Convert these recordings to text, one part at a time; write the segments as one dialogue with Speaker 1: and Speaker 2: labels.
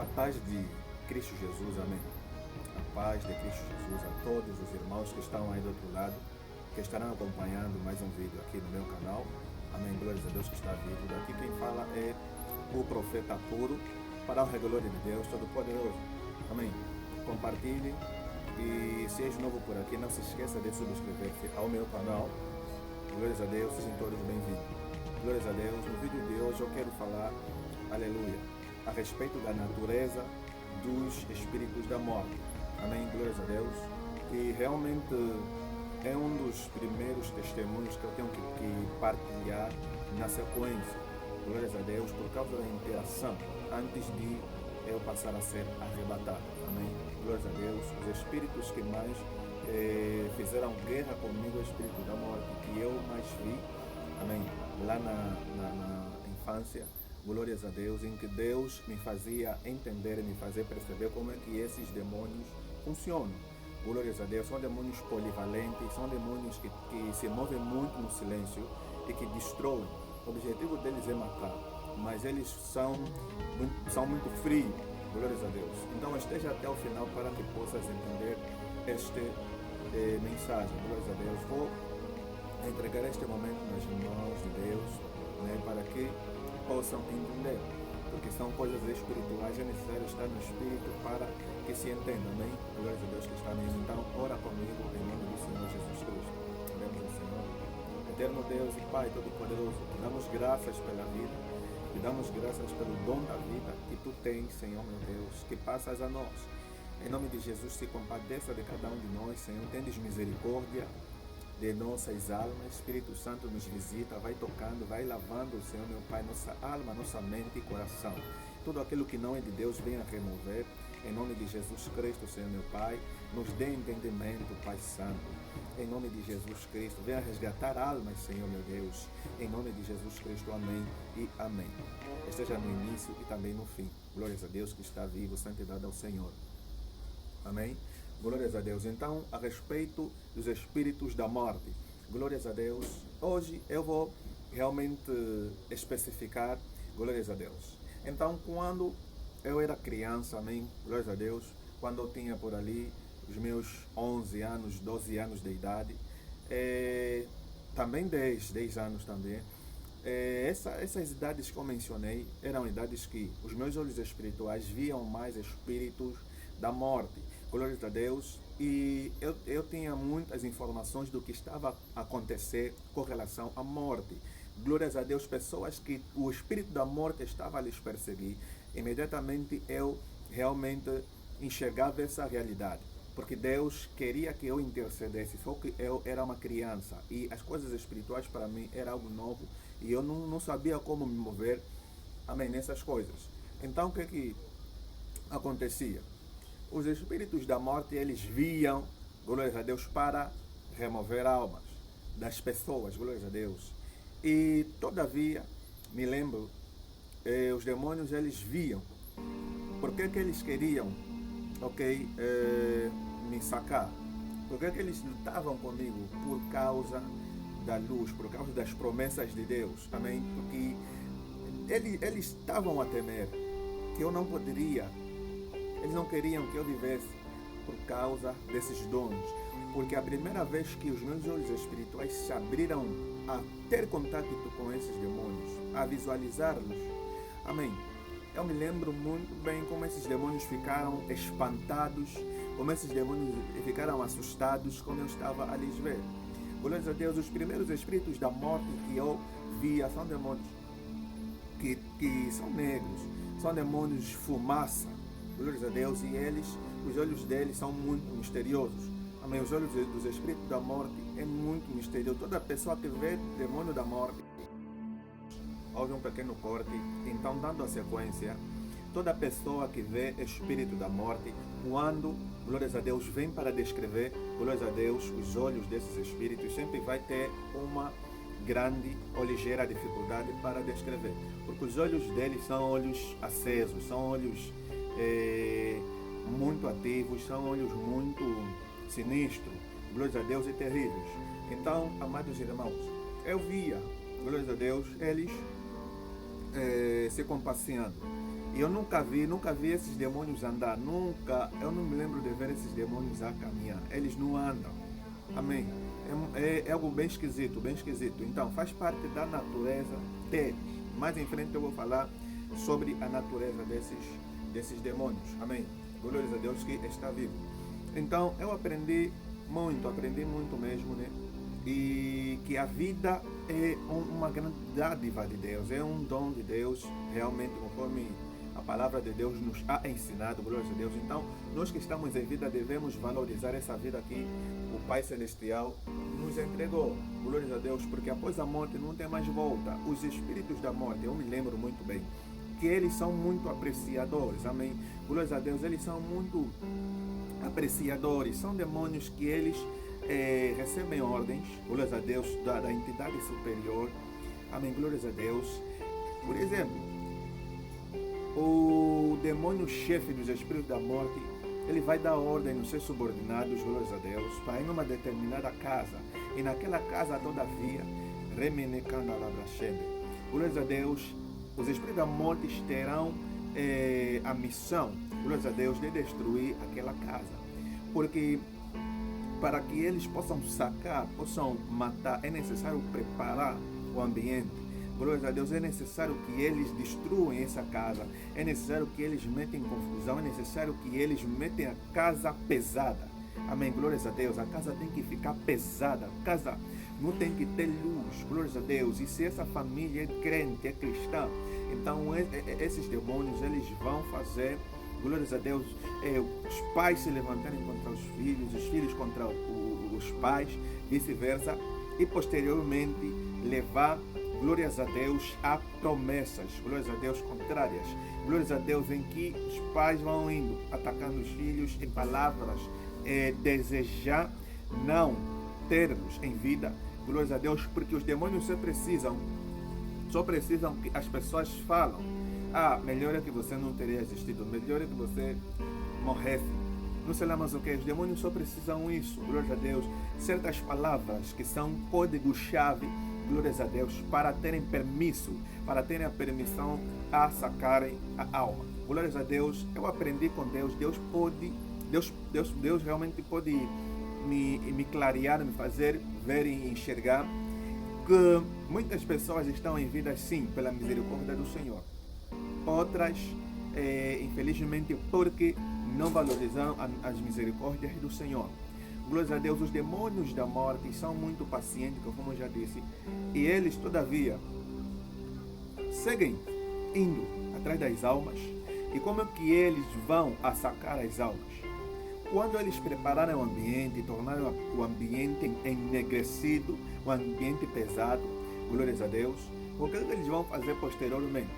Speaker 1: A paz de Cristo Jesus, amém. A paz de Cristo Jesus a todos os irmãos que estão aí do outro lado, que estarão acompanhando mais um vídeo aqui no meu canal. Amém, glórias a Deus que está vivo. Daqui quem fala é o profeta puro, para a glória de Deus Todo-Poderoso. Amém. Compartilhe e se és novo por aqui, não se esqueça de subscrever-se ao meu canal. Glórias a Deus, sejam todos bem-vindos. Glórias a Deus. No vídeo de hoje eu quero falar, aleluia, a respeito da natureza dos espíritos da morte. Amém, glórias a Deus. Que realmente é um dos primeiros testemunhos que eu tenho que partilhar na sequência. Glórias a Deus, por causa da interação, antes de eu passar a ser arrebatado. Amém, glórias a Deus. Os espíritos que mais fizeram guerra comigo, o espírito da morte, que eu mais vi, amém, lá na infância. Glórias a Deus, em que Deus me fazia entender, me fazia perceber como é que esses demônios funcionam. Glórias a Deus, são demônios polivalentes, são demônios que se movem muito no silêncio e que destroem. O objetivo deles é matar, mas eles são muito frios. Glórias a Deus. Então esteja até o final para que possas entender esta mensagem. Glórias a Deus. Vou entregar este momento nas mãos de Deus, né, para que possam entender, porque são coisas espirituais, é necessário estar no Espírito para que se entenda, amém? Glória a Deus que está nisso. Então, ora comigo em nome do Senhor Jesus Cristo. Oremos ao Senhor. Eterno Deus e Pai Todo-Poderoso, te damos graças pela vida, te damos graças pelo dom da vida que tu tens, Senhor meu Deus, que passas a nós. Em nome de Jesus, se compadeça de cada um de nós, Senhor, tendes misericórdia de nossas almas. Espírito Santo nos visita, vai tocando, vai lavando, Senhor meu Pai, nossa alma, nossa mente e coração. Tudo aquilo que não é de Deus venha remover, em nome de Jesus Cristo, Senhor meu Pai. Nos dê entendimento, Pai Santo, em nome de Jesus Cristo. Venha resgatar almas, Senhor meu Deus, em nome de Jesus Cristo, amém e amém. Esteja no início e também no fim. Glórias a Deus que está vivo, santidade ao Senhor. Amém. Glórias a Deus. Então, a respeito dos espíritos da morte, glórias a Deus. Hoje eu vou realmente especificar, glórias a Deus. Então, quando eu era criança, amém, glórias a Deus, quando eu tinha por ali os meus 11 anos, 12 anos de idade, também 10 anos também, essas idades que eu mencionei eram idades que os meus olhos espirituais viam mais espíritos da morte. Glórias a Deus. E eu tinha muitas informações do que estava a acontecer com relação à morte. Glórias a Deus, pessoas que o espírito da morte estava a lhes perseguir. Imediatamente eu realmente enxergava essa realidade, porque Deus queria que eu intercedesse, só que eu era uma criança e as coisas espirituais para mim era algo novo e eu não sabia como me mover, amém, nessas coisas. Então o que acontecia? Os espíritos da morte, eles viam, glórias a Deus, para remover almas das pessoas, glórias a Deus. E todavia, me lembro, os demônios, eles viam. Por que eles queriam, me sacar? Por que eles lutavam comigo? Por causa da luz, por causa das promessas de Deus, amém? Porque eles estavam a temer que eu não poderia. Eles não queriam que eu vivesse por causa desses dons. Porque a primeira vez que os meus olhos espirituais se abriram a ter contato com esses demônios, a visualizá-los, amém, eu me lembro muito bem como esses demônios ficaram espantados, como esses demônios ficaram assustados quando eu estava a lhes ver. Glórias a Deus, os primeiros espíritos da morte que eu via são demônios que são negros, são demônios de fumaça. Glórias a Deus, e os olhos deles são muito misteriosos. Amém. Os olhos dos espíritos da morte é muito misterioso. Toda pessoa que vê demônio da morte, houve um pequeno corte, então dando a sequência, toda pessoa que vê espírito da morte, quando, glórias a Deus, vem para descrever, glórias a Deus, os olhos desses espíritos, sempre vai ter uma grande ou ligeira dificuldade para descrever, porque os olhos deles são olhos acesos, são olhos muito ativos, são olhos muito sinistros, glórias a Deus, e terríveis. Então, amados irmãos, eu via, glórias a Deus, eles se compasseando. E eu nunca vi esses demônios andar. Eu não me lembro de ver esses demônios a caminhar. Eles não andam. Amém. É algo bem esquisito, bem esquisito. Então, faz parte da natureza deles. Mais em frente eu vou falar sobre a natureza desses demônios. Amém. Glórias a Deus que está vivo. Então, eu aprendi muito mesmo, né? E que a vida é uma grande dádiva de Deus, é um dom de Deus, realmente, conforme a palavra de Deus nos ha ensinado, glórias a Deus. Então, nós que estamos em vida devemos valorizar essa vida que o Pai Celestial nos entregou, glórias a Deus, porque após a morte não tem mais volta. Os espíritos da morte, eu me lembro muito bem, que eles são muito apreciadores, amém? Glórias a Deus, eles são muito apreciadores, são demônios que eles recebem ordens, glórias a Deus, da entidade superior, amém, glórias a Deus. Por exemplo, o demônio chefe dos espíritos da morte, ele vai dar ordem nos seus subordinados, glórias a Deus, para ir numa determinada casa, e naquela casa, todavia, glórias a Deus, os espíritos da morte terão a missão, glórias a Deus, de destruir aquela casa, porque para que eles possam sacar, possam matar, é necessário preparar o ambiente. Glórias a Deus, é necessário que eles destruam essa casa, é necessário que eles metem confusão, é necessário que eles metem a casa pesada. Amém, glórias a Deus, a casa tem que ficar pesada, a casa não tem que ter luz, glórias a Deus. E se essa família é crente, é cristã, então esses demônios, eles vão fazer, glórias a Deus, os pais se levantarem contra os filhos contra os pais, vice-versa, e posteriormente levar, glórias a Deus, a promessas, glórias a Deus, contrárias, glórias a Deus, em que os pais vão indo, atacando os filhos em palavras, desejar não ter-los em vida, glórias a Deus, porque os demônios só precisam que as pessoas falam, melhor é que você não teria existido, melhor é que você morresse, não sei lá mais o que, os demônios só precisam isso, glórias a Deus, certas palavras que são código-chave, glórias a Deus, para terem permisso, para terem a permissão a sacarem a alma. Glórias a Deus, eu aprendi com Deus, Deus realmente pode me clarear, me fazer ver e enxergar que muitas pessoas estão em vida sim, pela misericórdia do Senhor. Outras, infelizmente, porque não valorizam as misericórdias do Senhor. Glórias a Deus, os demônios da morte são muito pacientes, como eu já disse, e eles, todavia, seguem indo atrás das almas. E como é que eles vão sacar as almas? Quando eles prepararem o ambiente, tornaram o ambiente enegrecido, o ambiente pesado, glórias a Deus, o que eles vão fazer posteriormente?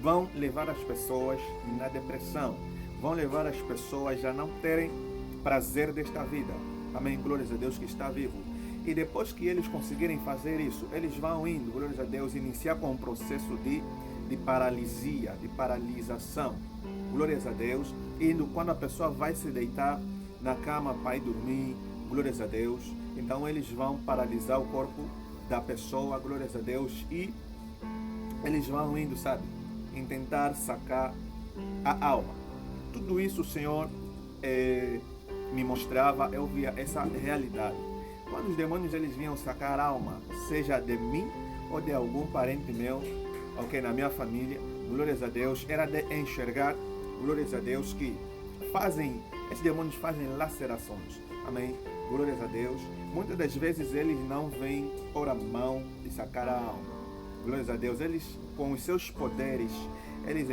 Speaker 1: Vão levar as pessoas na depressão, vão levar as pessoas a não terem prazer desta vida. Amém, glórias a Deus que está vivo. E depois que eles conseguirem fazer isso, eles vão indo, glórias a Deus, iniciar com um processo de paralisia, de paralisação. Glórias a Deus. Indo quando a pessoa vai se deitar na cama para ir dormir, glórias a Deus. Então eles vão paralisar o corpo da pessoa, glórias a Deus. E eles vão indo, sabe, em tentar sacar a alma. Tudo isso o Senhor me mostrava, eu via essa realidade. Quando os demônios eles vinham sacar a alma, seja de mim ou de algum parente meu, na minha família, glórias a Deus, era de enxergar, glórias a Deus, que esses demônios fazem lacerações, amém, glórias a Deus. Muitas das vezes eles não vêm por a mão de sacar a alma, glórias a Deus, eles com os seus poderes, eles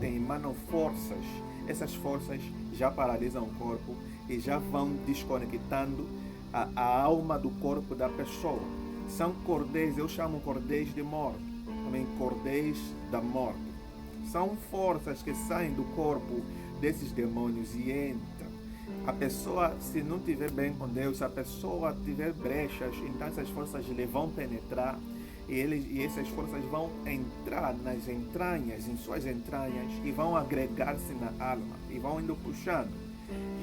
Speaker 1: emanam forças, essas forças já paralisam o corpo e já vão desconectando a alma do corpo da pessoa. São cordéis, eu chamo cordéis de morte, também cordéis da morte. São forças que saem do corpo desses demônios e entram. A pessoa, se não estiver bem com Deus, se a pessoa tiver brechas, então essas forças lhe vão penetrar e essas forças vão entrar nas entranhas, em suas entranhas, e vão agregar-se na alma e vão indo puxando.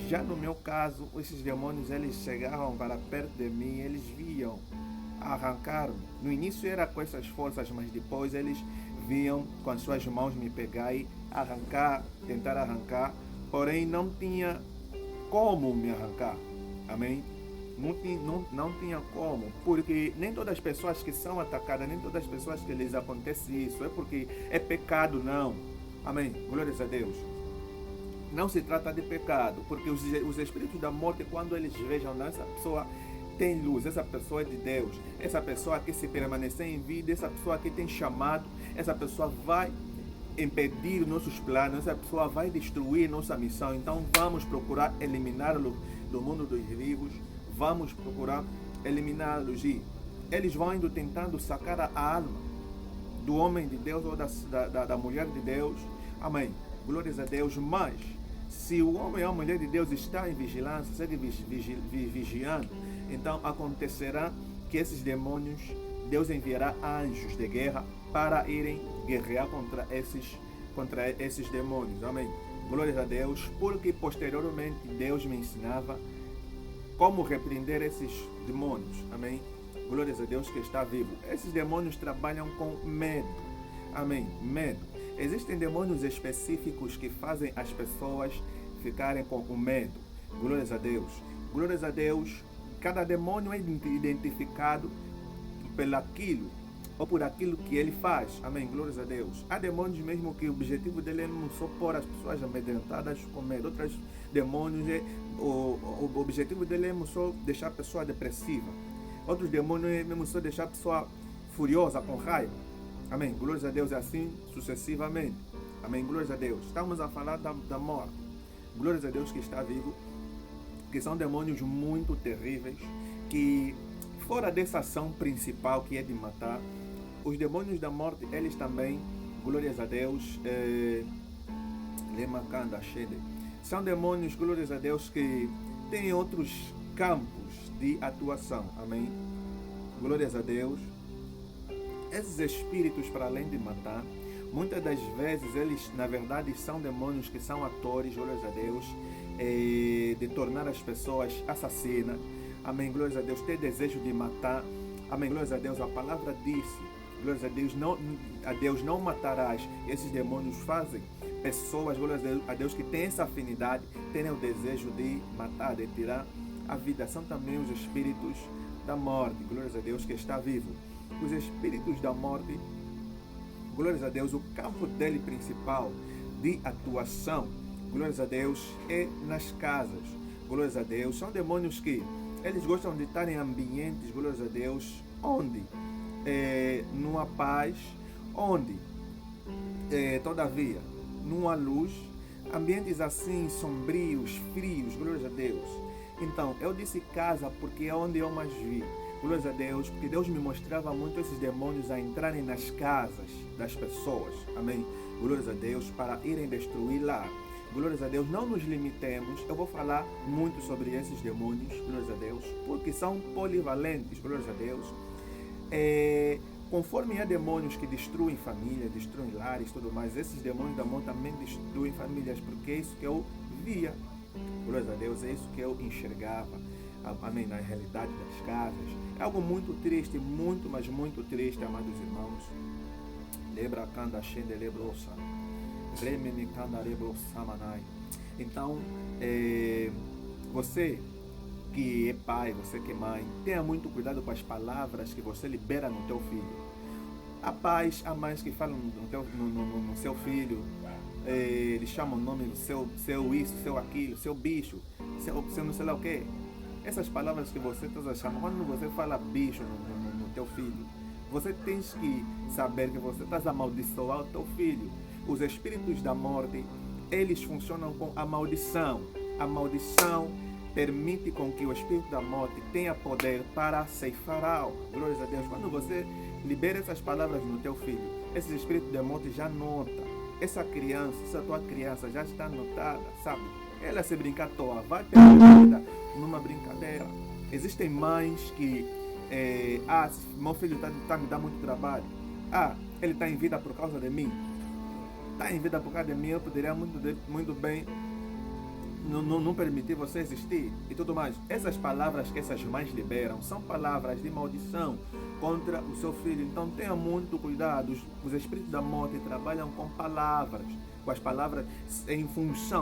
Speaker 1: Já no meu caso, esses demônios eles chegavam para perto de mim, eles viam arrancar-me. No início era com essas forças, mas depois eles vinham com as suas mãos me pegar e arrancar, tentar arrancar, porém não tinha como me arrancar. Amém? Não tinha como, porque nem todas as pessoas que são atacadas, nem todas as pessoas que lhes acontece isso, é porque é pecado, não. Amém? Glórias a Deus. Não se trata de pecado, porque os espíritos da morte, quando eles vejam, essa pessoa tem luz, essa pessoa é de Deus, essa pessoa que se permanecer em vida, essa pessoa que tem chamado, essa pessoa vai impedir nossos planos, essa pessoa vai destruir nossa missão. Então vamos procurar eliminá-lo do mundo dos vivos, vamos procurar eliminá-los, e eles vão indo tentando sacar a alma do homem de Deus ou da mulher de Deus. Amém. Glórias a Deus. Mas se o homem ou a mulher de Deus está em vigilância, segue vigiando, então acontecerá que esses demônios, Deus enviará anjos de guerra para irem guerrear contra esses demônios. Amém. Glórias a Deus, porque posteriormente Deus me ensinava como repreender esses demônios. Amém. Glórias a Deus que está vivo. Esses demônios trabalham com medo. Amém. Medo. Existem demônios específicos que fazem as pessoas ficarem com o medo. Glórias a Deus. Glórias a Deus. Cada demônio é identificado pelaquilo ou por aquilo que ele faz. Amém. Glórias a Deus. Há demônios mesmo que o objetivo dele é não só pôr as pessoas amedrentadas com medo. Outros demônios, o objetivo dele é só deixar a pessoa depressiva. Outros demônios é mesmo só deixar a pessoa furiosa, com raiva. Amém. Glórias a Deus, e assim sucessivamente. Amém. Glórias a Deus. Estamos a falar da morte. Glórias a Deus que está vivo, que são demônios muito terríveis, que fora dessa ação principal que é de matar, os demônios da morte, eles também, glórias a Deus, são demônios, glórias a Deus, que têm outros campos de atuação. Amém. Glórias a Deus. Esses espíritos, para além de matar, muitas das vezes eles, na verdade, são demônios que são atores, glórias a Deus, de tornar as pessoas assassinas. Amém, glórias a Deus, ter desejo de matar. Amém, glórias a Deus, a palavra disse, glórias a Deus, não matarás. Esses demônios fazem pessoas, glórias a Deus, que têm essa afinidade, têm o desejo de matar, de tirar a vida. São também os espíritos da morte, glórias a Deus, que está vivo. Os espíritos da morte, glórias a Deus, o campo dele principal de atuação, glórias a Deus, é nas casas. Glórias a Deus, são demônios que eles gostam de estar em ambientes, glórias a Deus, onde não há paz, onde todavia não há luz, ambientes assim sombrios, frios, glórias a Deus. Então, eu disse casa porque é onde eu mais vi. Glórias a Deus, porque Deus me mostrava muito esses demônios a entrarem nas casas das pessoas. Amém. Glórias a Deus, para irem destruir lá. Glórias a Deus, não nos limitemos. Eu vou falar muito sobre esses demônios, glórias a Deus, porque são polivalentes, glórias a Deus. Conforme há demônios que destruem famílias, destruem lares, tudo mais, esses demônios da morte também destruem famílias, porque é isso que eu via. Glórias a Deus, é isso que eu enxergava. Amém, na realidade das casas. É algo muito triste, muito, mas muito triste, amados irmãos. Lebra kanda shende lebrosa. Remene kanda lebrosa manai. Então, você que é pai, você que é mãe, tenha muito cuidado com as palavras que você libera no teu filho. Há pais, há mães que falam no seu filho, eles chamam o nome do seu isso, seu aquilo, seu bicho, seu não sei lá o que. Essas palavras que você está chamando, quando você fala bicho no teu filho, você tem que saber que você está amaldiçoando o teu filho. Os espíritos da morte, eles funcionam com a maldição. A maldição permite com que o espírito da morte tenha poder para ceifar algo. Glórias a Deus. Quando você libera essas palavras no teu filho, esse espírito da morte já nota. Essa tua criança já está notada, sabe? Ela se brincar à toa, vai perder a vida numa brincadeira. Existem mães que meu filho está me dando muito trabalho. Ele está em vida por causa de mim. Está em vida por causa de mim, eu poderia muito bem não permitir você existir e tudo mais. Essas palavras que essas mães liberam são palavras de maldição contra o seu filho. Então tenha muito cuidado. Os espíritos da morte trabalham com palavras, com as palavras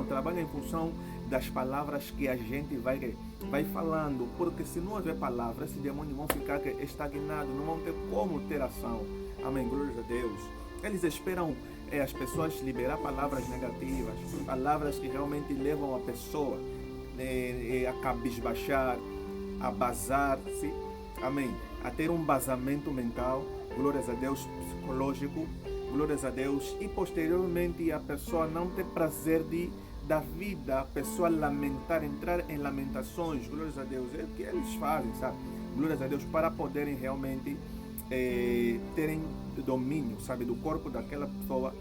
Speaker 1: trabalham em função das palavras que a gente vai falando, porque se não houver palavras, esses demônios vão ficar estagnados, não vão ter como ter ação. Amém, glória a Deus. Eles esperam as pessoas liberar palavras negativas, palavras que realmente levam a pessoa a cabisbaixar, a bazar-se, amém, a ter um vazamento mental, glórias a Deus, psicológico, glórias a Deus, e posteriormente a pessoa não ter prazer da vida, a pessoa lamentar, entrar em lamentações, glórias a Deus, é o que eles fazem, sabe, glórias a Deus, para poderem realmente terem domínio, sabe, do corpo daquela pessoa,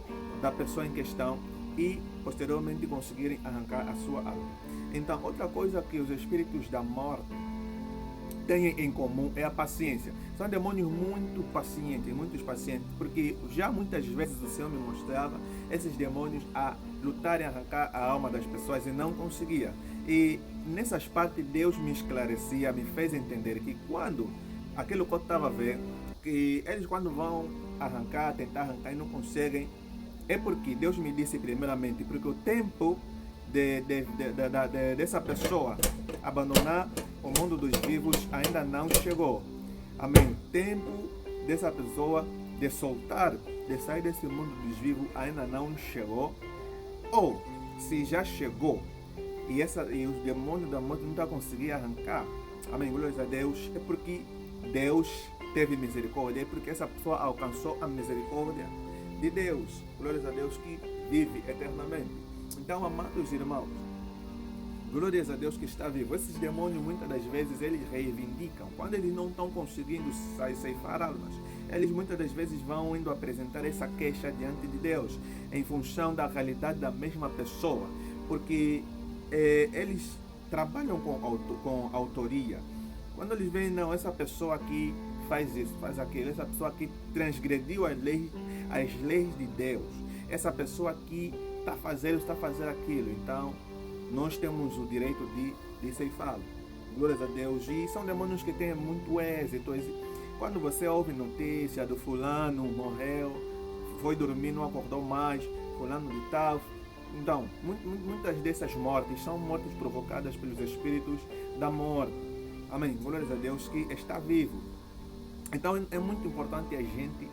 Speaker 1: da pessoa em questão, e posteriormente conseguirem arrancar a sua alma. Então, outra coisa que os espíritos da morte têm em comum é a paciência. São demônios muito pacientes, porque já muitas vezes o Senhor me mostrava esses demônios a lutarem, a arrancar a alma das pessoas e não conseguia. E nessas partes Deus me esclarecia, me fez entender que quando aquilo que eu estava vendo, que eles quando vão tentar arrancar e não conseguem, é porque Deus me disse primeiramente, porque o tempo dessa pessoa abandonar o mundo dos vivos ainda não chegou. Amém. O tempo dessa pessoa de soltar, de sair desse mundo dos vivos ainda não chegou. Ou, se já chegou e os demônios da morte não estão conseguindo arrancar, amém, glórias a Deus, é porque Deus teve misericórdia, é porque essa pessoa alcançou a misericórdia de Deus, glórias a Deus que vive eternamente. Então, amados irmãos, glórias a Deus que está vivo. Esses demônios muitas das vezes eles reivindicam, quando eles não estão conseguindo ceifar almas, eles muitas das vezes vão indo apresentar essa queixa diante de Deus, em função da realidade da mesma pessoa, porque eles trabalham com autoria. Quando eles veem, não, essa pessoa aqui faz isso, faz aquilo, essa pessoa aqui transgrediu as leis de Deus, essa pessoa aqui está fazendo aquilo, então nós temos o direito de ceifá-lo. Glórias a Deus. E são demônios que têm muito êxito. Quando você ouve notícia do fulano morreu, foi dormir, não acordou mais, fulano de tal. Então, muitas dessas mortes são mortes provocadas pelos espíritos da morte. Amém. Glórias a Deus que está vivo. Então é muito importante a gente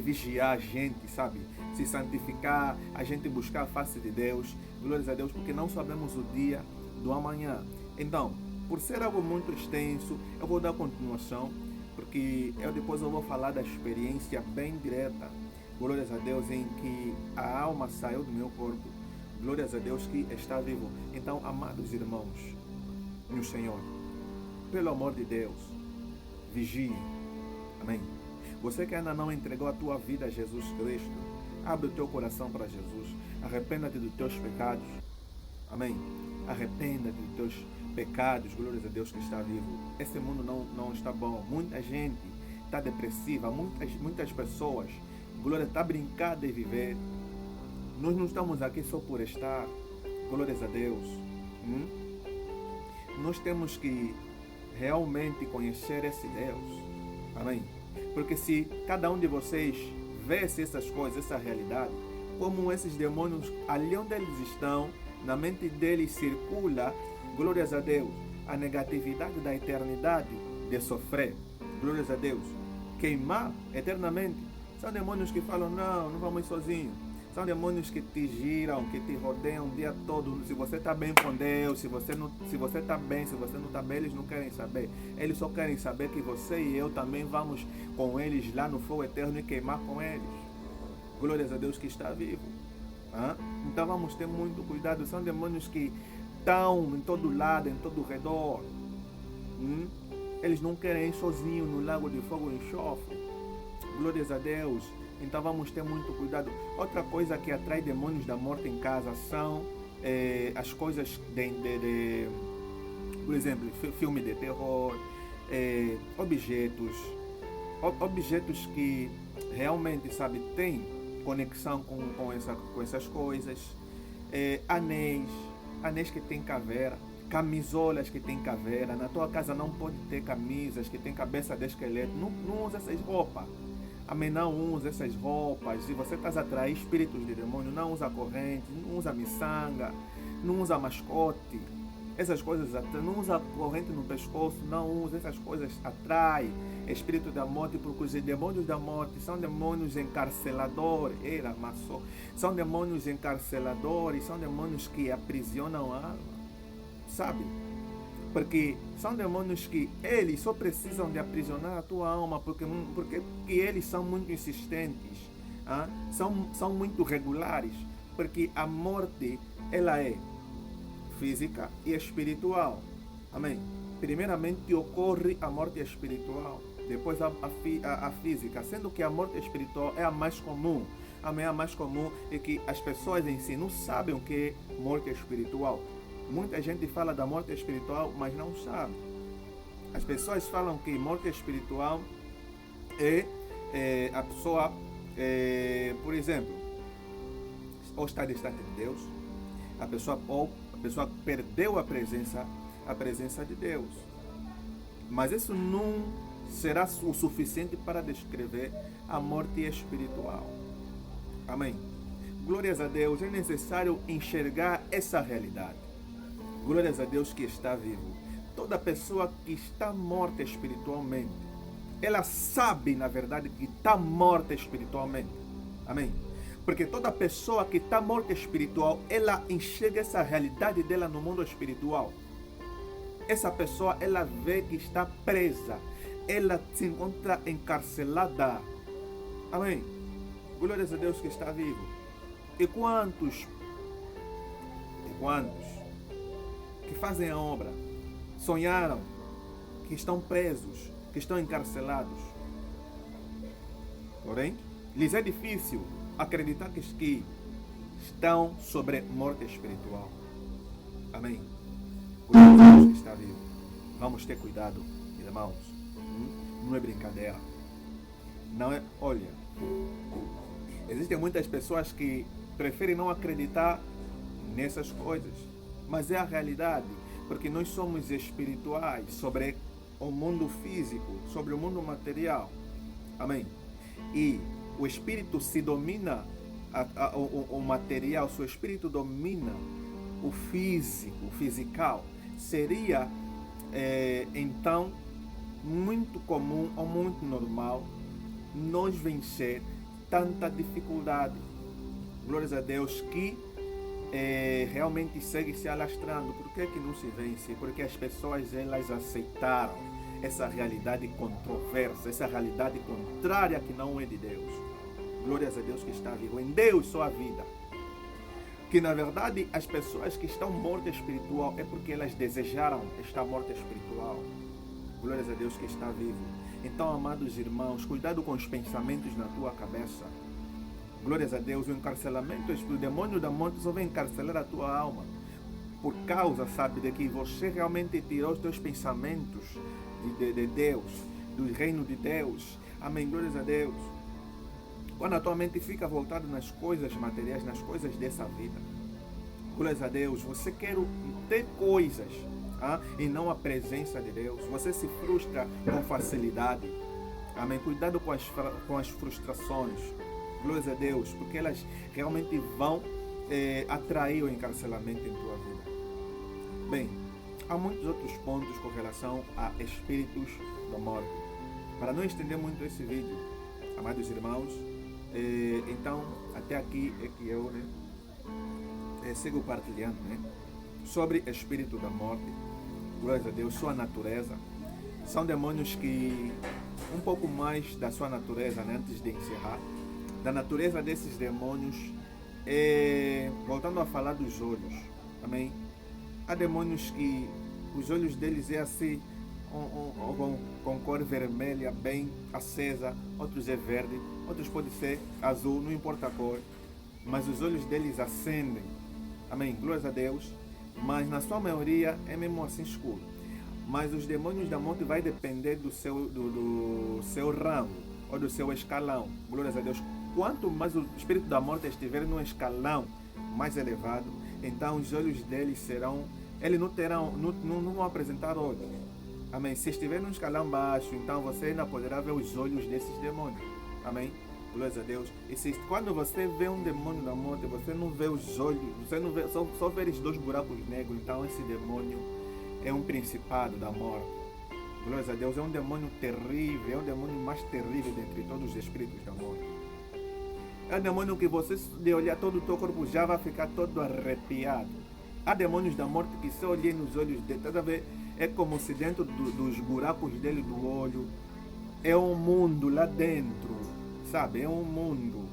Speaker 1: vigiar, a gente, sabe, se santificar, a gente buscar a face de Deus, glórias a Deus, porque não sabemos o dia do amanhã. Então, por ser algo muito extenso, eu vou dar continuação, porque depois eu vou falar da experiência bem direta, glórias a Deus, em que a alma saiu do meu corpo, glórias a Deus que está vivo. Então, amados irmãos no Senhor, pelo amor de Deus, vigie, amém. Você que ainda não entregou a tua vida a Jesus Cristo, abre o teu coração para Jesus. Arrependa-te dos teus pecados. Amém. Arrependa-te dos teus pecados. Glórias a Deus que está vivo. Esse mundo não está bom. Muita gente está depressiva. Muitas pessoas, glória, está brincando de viver. Nós não estamos aqui só por estar. Glórias a Deus. Nós temos que realmente conhecer esse Deus. Amém. Porque se cada um de vocês vê essas coisas, essa realidade, como esses demônios, ali onde eles estão, na mente deles circula, glórias a Deus, a negatividade da eternidade de sofrer, glórias a Deus, queimar eternamente. São demônios que falam, não vamos sozinhos. São demônios que te giram, que te rodeiam o dia todo. Se você está bem com Deus, se você está bem, se você não está bem, eles não querem saber. Eles só querem saber que você e eu também vamos com eles lá no fogo eterno e queimar com eles. Glórias a Deus que está vivo. Então vamos ter muito cuidado. São demônios que estão em todo lado, em todo redor. Eles não querem ir sozinhos no lago de fogo e enxofre. Glórias a Deus. Então vamos ter muito cuidado. Outra coisa que atrai demônios da morte em casa são as coisas por exemplo, filme de terror, objetos que realmente, sabe, tem conexão com essas coisas, anéis, anéis que tem caveira, camisolas que tem caveira. Na tua casa não pode ter camisas que tem cabeça de esqueleto. Não usa essas roupas. Amém? Não usa essas roupas. Se você está a atrair espíritos de demônio, não usa corrente, não usa miçanga, não usa mascote. Essas coisas, não usa corrente no pescoço, não usa essas coisas, atrai espírito da morte, porque os demônios da morte são demônios encarceladores, são demônios encarceladores, são demônios que aprisionam a alma, sabe? Porque são demônios que eles só precisam de aprisionar a tua alma, porque eles são muito insistentes, são muito regulares, porque a morte, ela é física e espiritual. Amém? Primeiramente ocorre a morte espiritual, depois a física, sendo que a morte espiritual é a mais comum. Amém? A mais comum é que as pessoas em si não sabem o que é morte espiritual. Muita gente fala da morte espiritual, mas não sabe. As pessoas falam que morte espiritual é a pessoa, por exemplo, ou está distante de Deus, a pessoa perdeu a presença de Deus. Mas isso não será o suficiente para descrever a morte espiritual. Amém? Glórias a Deus, é necessário enxergar essa realidade. Glórias a Deus que está vivo. Toda pessoa que está morta espiritualmente, ela sabe, na verdade, que está morta espiritualmente. Amém? Porque toda pessoa que está morta espiritual, ela enxerga essa realidade dela no mundo espiritual. Essa pessoa, ela vê que está presa. Ela se encontra encarcelada. Amém? Glórias a Deus que está vivo. E quantos que fazem a obra sonharam que estão presos, que estão encarcelados? Porém, lhes é difícil acreditar que estão sobre morte espiritual. Amém? Por Deus que está vivo. Vamos ter cuidado, irmãos. Não é brincadeira. Não é. Olha, existem muitas pessoas que preferem não acreditar nessas coisas, mas é a realidade, porque nós somos espirituais sobre o mundo físico, sobre o mundo material. Amém? E o espírito se domina o material, seu espírito domina o físico, o physical. Seria então muito comum ou muito normal nós vencer tanta dificuldade. Glórias a Deus que realmente segue se alastrando. Por que não se vence? Porque as pessoas, elas aceitaram essa realidade controversa, essa realidade contrária que não é de Deus. Glórias a Deus que está vivo. Em Deus só há vida. Que na verdade as pessoas que estão mortas espiritual é porque elas desejaram estar mortas espiritual. Glórias a Deus que está vivo. Então, amados irmãos, cuidado com os pensamentos na tua cabeça. Glórias a Deus, o encarcelamento, o demônio da morte só vem encarcelar a tua alma. Por causa, sabe, de que você realmente tirou os teus pensamentos de Deus, do reino de Deus. Amém, glórias a Deus. Quando a tua mente fica voltada nas coisas materiais, nas coisas dessa vida, glórias a Deus, você quer ter coisas e não a presença de Deus. Você se frustra com facilidade. Amém, cuidado com as frustrações. Glórias a Deus, porque elas realmente vão atrair o encarcelamento em tua vida. Bem, há muitos outros pontos com relação a espíritos da morte. Para não estender muito esse vídeo, amados irmãos, então até aqui é que eu sigo partilhando sobre espírito da morte. Glórias a Deus, sua natureza. São demônios que, um pouco mais da sua natureza, antes de encerrar, da natureza desses demônios, voltando a falar dos olhos, amém? Há demônios que os olhos deles é assim, com cor vermelha, bem acesa, outros é verde, outros pode ser azul, não importa a cor, mas os olhos deles acendem, amém? Glórias a Deus, mas na sua maioria é mesmo assim escuro. Mas os demônios da morte vai depender do seu rango ou do seu escalão. Glórias a Deus. Quanto mais o espírito da morte estiver num escalão mais elevado, então os olhos deles serão, eles não vão apresentar ódio. Amém? Se estiver num escalão baixo, então você ainda poderá ver os olhos desses demônios. Amém? Glória a Deus. E quando você vê um demônio da morte, você não vê os olhos, você não vê, só vê os 2 buracos negros. Então esse demônio é um principado da morte. Glória a Deus. É um demônio terrível, é o demônio mais terrível dentre todos os espíritos da morte. É um demônio que você, de olhar todo o teu corpo, já vai ficar todo arrepiado. Há demônios da morte que se olhem nos olhos dele, toda vez é como se dentro dos buracos dele do olho é um mundo lá dentro, sabe? É um mundo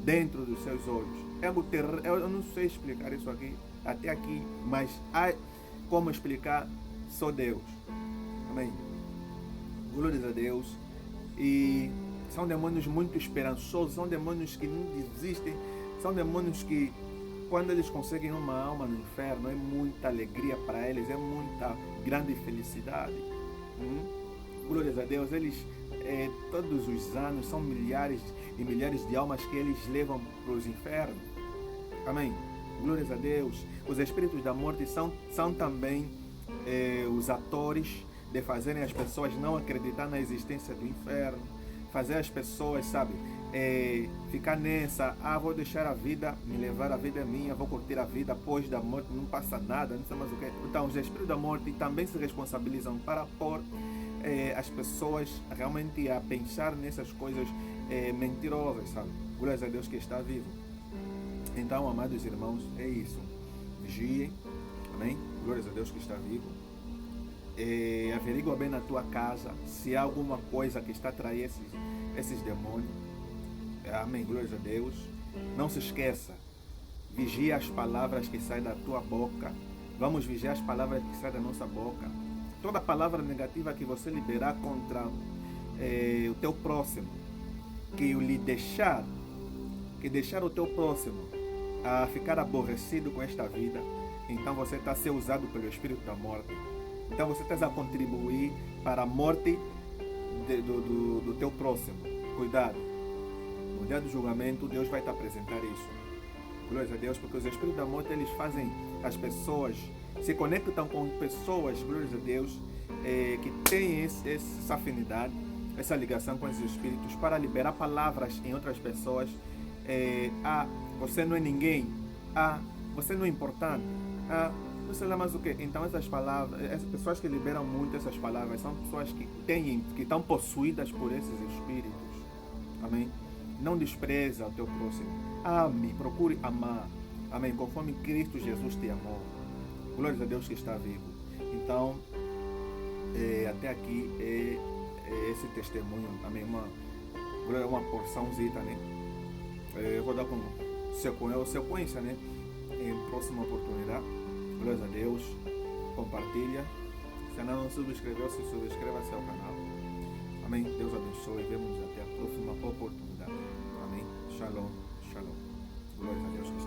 Speaker 1: dentro dos seus olhos. É algo terrível. Eu não sei explicar isso aqui, até aqui, mas há como explicar só Deus. Amém? Glórias a Deus. E são demônios muito esperançosos, são demônios que não desistem, são demônios que, quando eles conseguem uma alma no inferno, é muita alegria para eles, é muita grande felicidade. Glórias a Deus. Eles, todos os anos, são milhares e milhares de almas que eles levam para os infernos. Amém? Glórias a Deus. Os espíritos da morte são também os atores de fazerem as pessoas não acreditar na existência do inferno, fazer as pessoas, sabe, ficar nessa, vou deixar a vida, me levar, a vida é minha, vou curtir a vida após da morte, não passa nada, não sei mais o que. Então os espíritos da morte também se responsabilizam para pôr as pessoas realmente a pensar nessas coisas mentirosas, sabe? Glórias a Deus que está vivo. Então, amados irmãos, é isso. Vigiem, amém? Glórias a Deus que está vivo. Averigua bem na tua casa se há alguma coisa que está atraindo esses demônios. Amém, glórias a Deus. Não se esqueça, vigia as palavras que saem da tua boca. Vamos vigiar as palavras que saem da nossa boca. Toda palavra negativa que você liberar contra o teu próximo, que deixar o teu próximo a ficar aborrecido com esta vida, então você está a ser usado pelo Espírito da morte. Então você está a contribuir para a morte do teu próximo. Cuidado. No dia do julgamento, Deus vai te apresentar isso. Glórias a Deus, porque os espíritos da morte, eles fazem as pessoas, se conectam com pessoas, glórias a Deus, que têm essa afinidade, essa ligação com esses espíritos, para liberar palavras em outras pessoas. Você não é ninguém. Você não é importante. Não sei lá mais o que. Então essas palavras, essas pessoas que liberam muito essas palavras são pessoas que estão possuídas por esses espíritos. Amém? Não despreza o teu próximo. Ame, procure amar. Amém? Conforme Cristo Jesus te amou. Glórias a Deus que está vivo. Então, até aqui é esse testemunho. Amém? Uma porçãozita, né? Eu vou dar com sequência, né? Em próxima oportunidade. Glórias a Deus. Compartilha. Se ainda não se subscreveu, se subscreva-se ao canal. Amém? Deus abençoe. Vemos até a próxima oportunidade. Amém? Shalom. Shalom. Glórias a Deus.